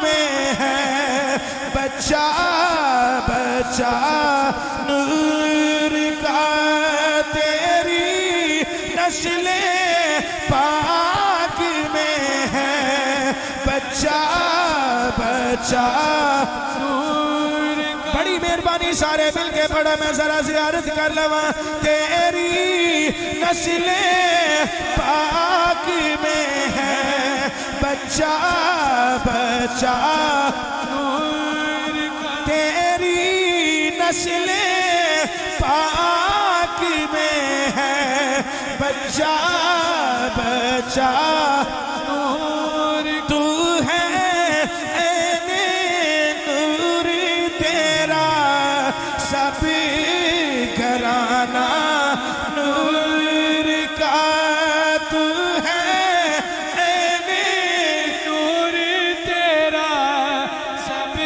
میں ہے بچہ بچہ نور کا تیری نسل پاک میں ہے بچہ بچہ نور کا بڑی مہربانی سارے مل کے پڑھا میں ذرا زیارت کر لواں تیری نسل پاک میں ہے بچہ بچہ نور کا تیری نسل پاک میں ہے بچہ بچہ نور تو ہے عین نور تیرا سب گھرانہ نور کا تو ہے عین نور تیرا سب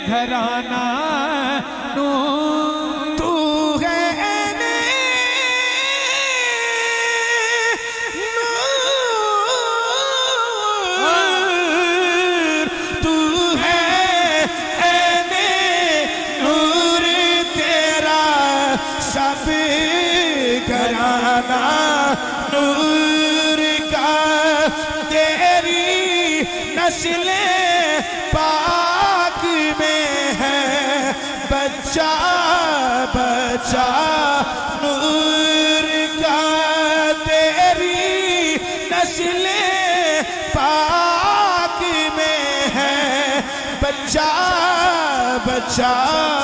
گھرانہ نور تو ہے عین نور تو ہے عین نور تیرا سب گھرانہ نور کا تیری نسل پاک میں ہے بچہ بچہ نور کا تیری نسل پاک میں ہے بچہ بچہ